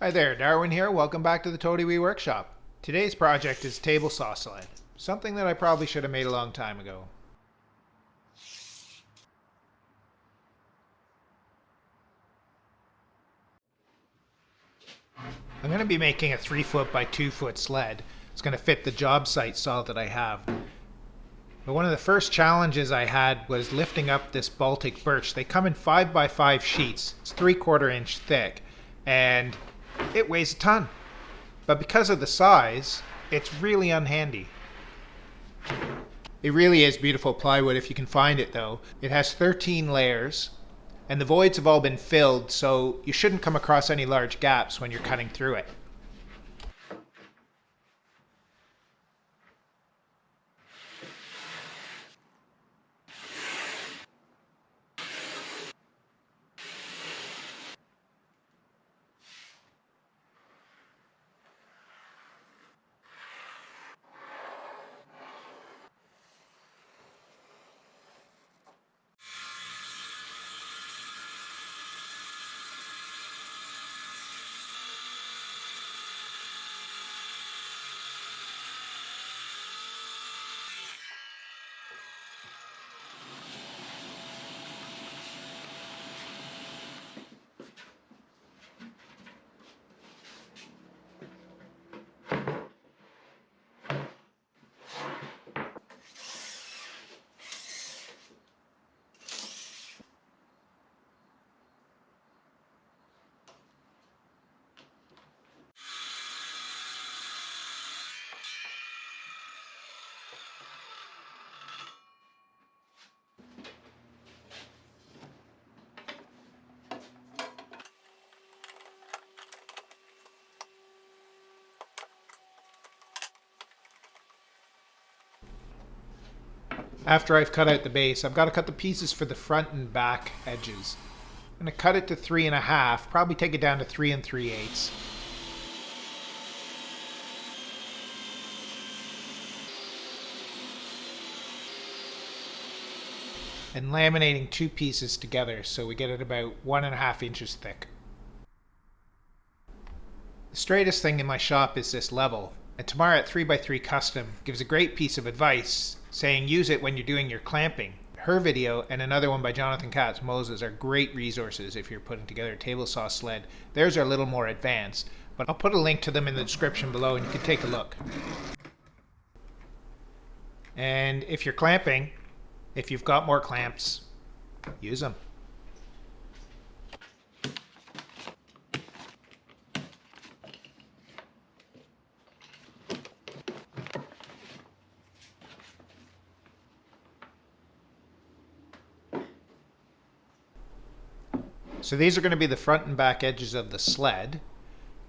Hi there, Darwin here. Welcome back to the Toady Wee Workshop. Today's project is table saw sled, something that I probably should have made a long time ago. I'm going to be making a 3-foot by 2-foot sled. It's going to fit the job site saw that I have. But one of the first challenges I had was lifting up this Baltic Birch. They come in 5 by 5 sheets. It's 3/4 inch thick, and it weighs a ton. But because of the size, it's really unhandy. It really is beautiful plywood if you can find it though. It has 13 layers and the voids have all been filled, so you shouldn't come across any large gaps when you're cutting through it. After I've cut out the base, I've got to cut the pieces for the front and back edges. I'm going to cut it to 3.5, probably take it down to 3 3/8. And laminating 2 pieces together so we get it about 1.5 inches thick. The straightest thing in my shop is this level, and Tamar at 3x3 Custom gives a great piece of advice saying use it when you're doing your clamping. Her video and another one by Katz-Moses are great resources if you're putting together a table saw sled. Theirs are a little more advanced, but I'll put a link to them in the description below and you can take a look. And if you're clamping, if you've got more clamps, use them. So these are going to be the front and back edges of the sled.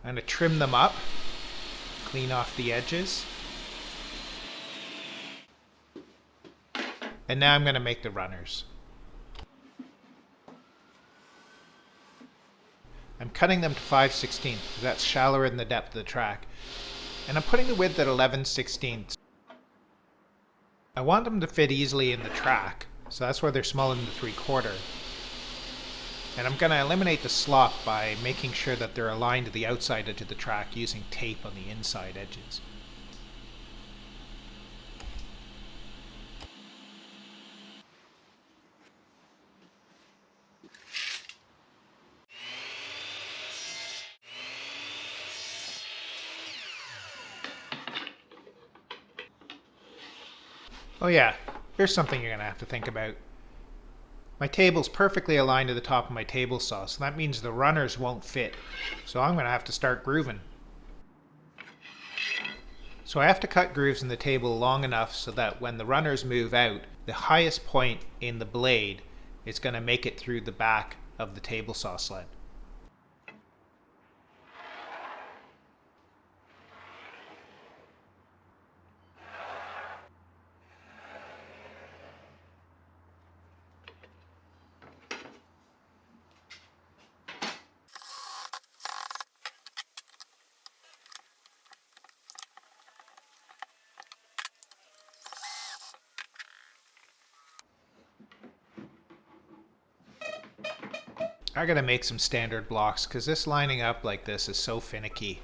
I'm going to trim them up, clean off the edges. And now I'm going to make the runners. I'm cutting them to 5/16, because that's shallower than the depth of the track. And I'm putting the width at 11/16. I want them to fit easily in the track, so that's why they're smaller than the 3/4. And I'm going to eliminate the slop by making sure that they're aligned to the outside edge of the track using tape on the inside edges. Oh yeah, here's something you're going to have to think about. My table's perfectly aligned to the top of my table saw, so that means the runners won't fit. So I'm going to have to start grooving. So I have to cut grooves in the table long enough so that when the runners move out, the highest point in the blade is going to make it through the back of the table saw sled. I gotta make some standard blocks because this lining up like this is so finicky.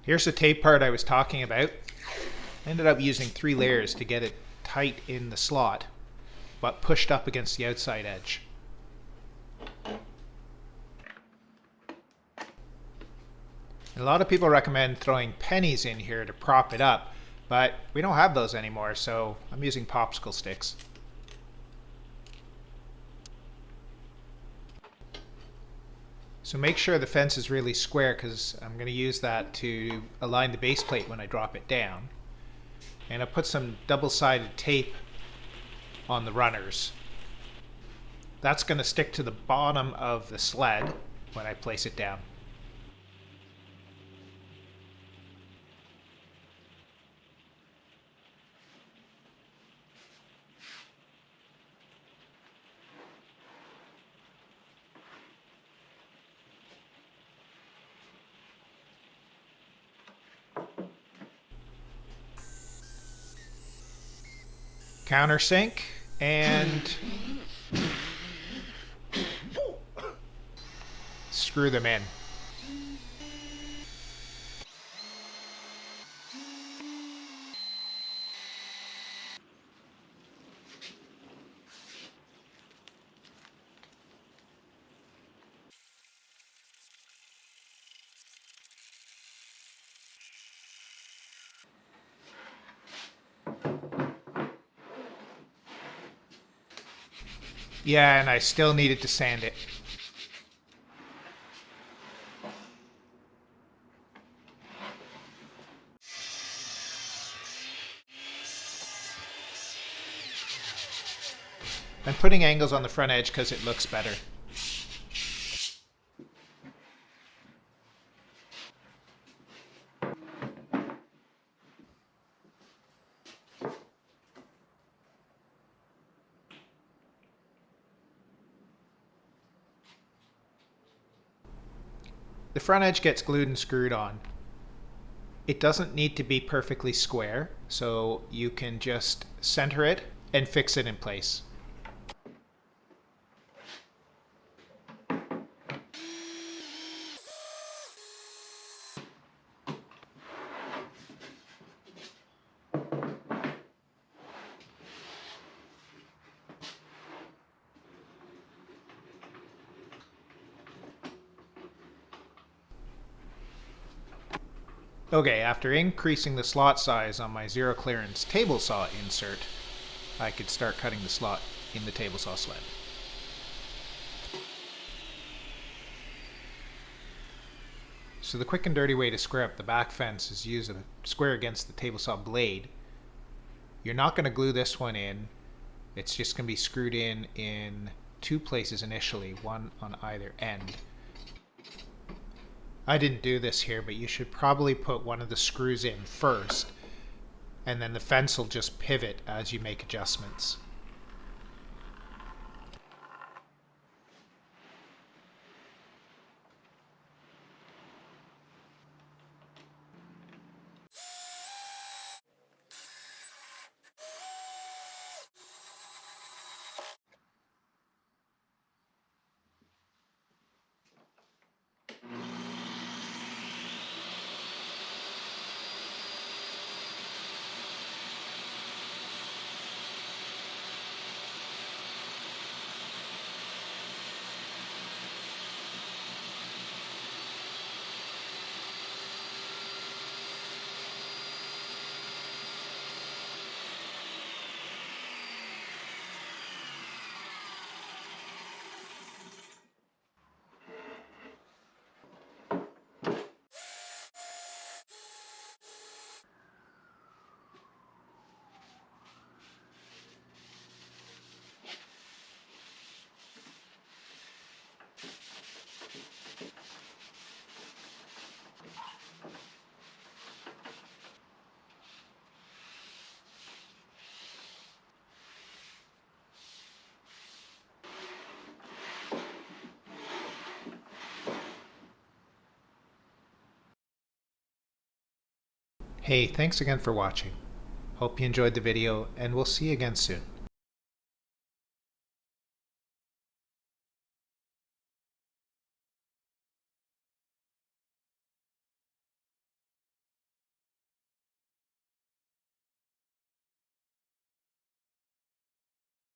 Here's the tape part I was talking about. I ended up using 3 layers to get it tight in the slot, but pushed up against the outside edge. A lot of people recommend throwing pennies in here to prop it up, but we don't have those anymore, so I'm using popsicle sticks. So make sure the fence is really square because I'm going to use that to align the base plate when I drop it down. And I'll put some double-sided tape on the runners. That's going to stick to the bottom of the sled when I place it down. Countersink and screw them in. Yeah, and I still needed to sand it. I'm putting angles on the front edge because it looks better. The front edge gets glued and screwed on. It doesn't need to be perfectly square, so you can just center it and fix it in place. Okay, after increasing the slot size on my zero clearance table saw insert, I could start cutting the slot in the table saw sled. So the quick and dirty way to square up the back fence is use a square against the table saw blade. You're not going to glue this one in. It's just going to be screwed in 2 places initially, one on either end. I didn't do this here, but you should probably put one of the screws in first, and then the fence will just pivot as you make adjustments. Hey, thanks again for watching. Hope you enjoyed the video, and we'll see you again soon.